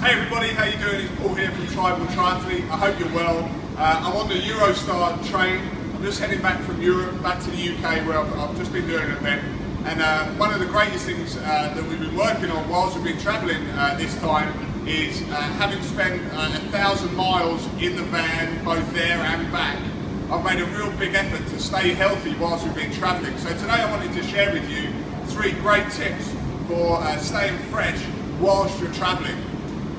Hey everybody, how you doing? It's Paul here from Triathlete. I hope you're well. I'm on the Eurostar train. I'm just heading back from Europe, back to the UK where I've just been doing an event. And one of the greatest things that we've been working on whilst we've been travelling this time is having spent 1,000 miles in the van, both there and back. I've made a real big effort to stay healthy whilst we've been travelling. So today I wanted to share with you 3 great tips for staying fresh whilst you're travelling.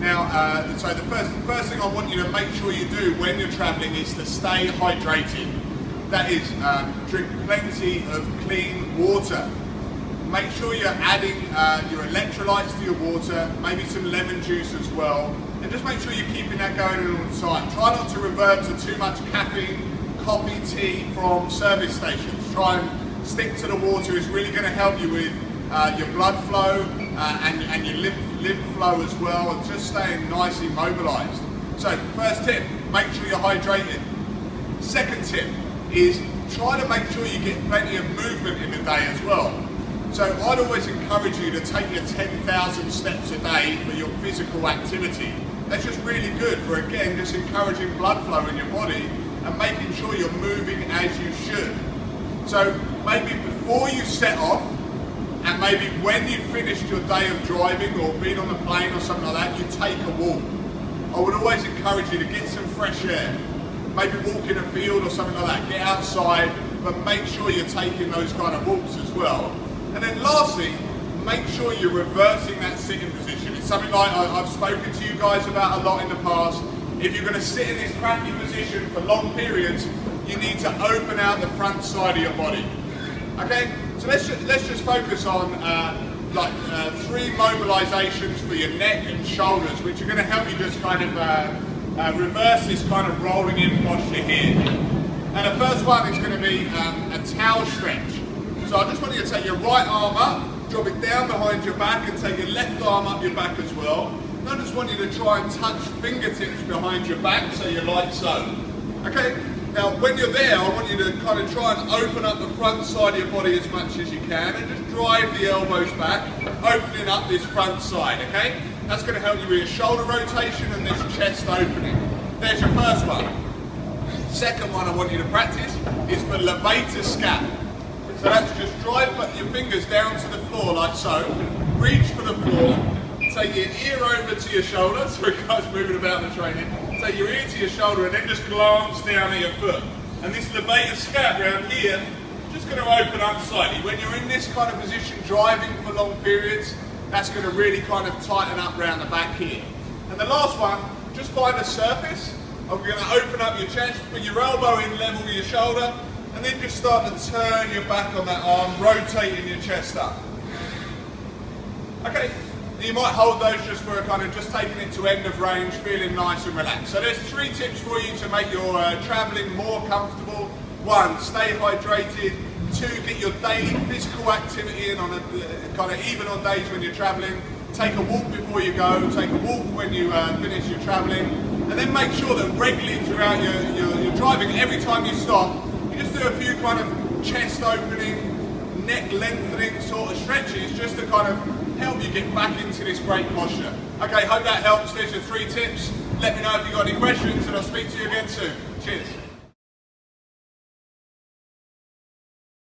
Now, so the first thing I want you to make sure you do when you're travelling is to stay hydrated. That is, drink plenty of clean water. Make sure you're adding your electrolytes to your water, maybe some lemon juice as well, and just make sure you're keeping that going all the time. Try not to revert to too much caffeine, coffee, tea from service stations. Try and stick to the water. It's really going to help you with your blood flow and your lymph flow as well, and just staying nicely mobilised. So first tip, make sure you're hydrated. Second tip is try to make sure you get plenty of movement in the day as well. So I'd always encourage you to take your 10,000 steps a day for your physical activity. That's just really good for, again, just encouraging blood flow in your body and making sure you're moving as you should. So maybe before you set off, and maybe when you've finished your day of driving or being on the plane or something like that, you take a walk. I would always encourage you to get some fresh air. Maybe walk in a field or something like that. Get outside, but make sure you're taking those kind of walks as well. And then lastly, make sure you're reversing that sitting position. It's something like I've spoken to you guys about a lot in the past. If you're going to sit in this crappy position for long periods, you need to open out the front side of your body. Okay, so let's just focus on 3 mobilisations for your neck and shoulders, which are going to help you just kind of reverse this kind of rolling in posture here. And the first one is going to be a towel stretch. So I just want you to take your right arm up, drop it down behind your back, and take your left arm up your back as well. And I just want you to try and touch fingertips behind your back, so you're like so. Okay? Now, when you're there, I want you to kind of try and open up the front side of your body as much as you can, and just drive the elbows back, opening up this front side, okay? That's going to help you with your shoulder rotation and this chest opening. There's your first one. Second one I want you to practice is for levator scap. So that's just drive your fingers down to the floor like so, reach for the floor, take your ear over to your shoulder, so it guys moving about the training. Take your ear to your shoulder and then just glance down at your foot. And this levator scap around here, just going to open up slightly. When you're in this kind of position, driving for long periods, that's going to really kind of tighten up around the back here. And the last one, just find a surface. I'm going to open up your chest, put your elbow in level with your shoulder, and then just start to turn your back on that arm, rotating your chest up. Okay. You might hold those just for a kind of just taking it to end of range, feeling nice and relaxed. So there's 3 tips for you to make your travelling more comfortable. 1, stay hydrated. 2, get your daily physical activity in on a kind of even on days when you're travelling. Take a walk before you go. Take a walk when you finish your travelling. And then make sure that regularly throughout your driving, every time you stop, you just do a few kind of chest opening, neck lengthening sort of stretches just to kind of help you get back into this great posture. Okay, hope that helps. There's your 3 tips. Let me know if you've got any questions and I'll speak to you again soon. Cheers.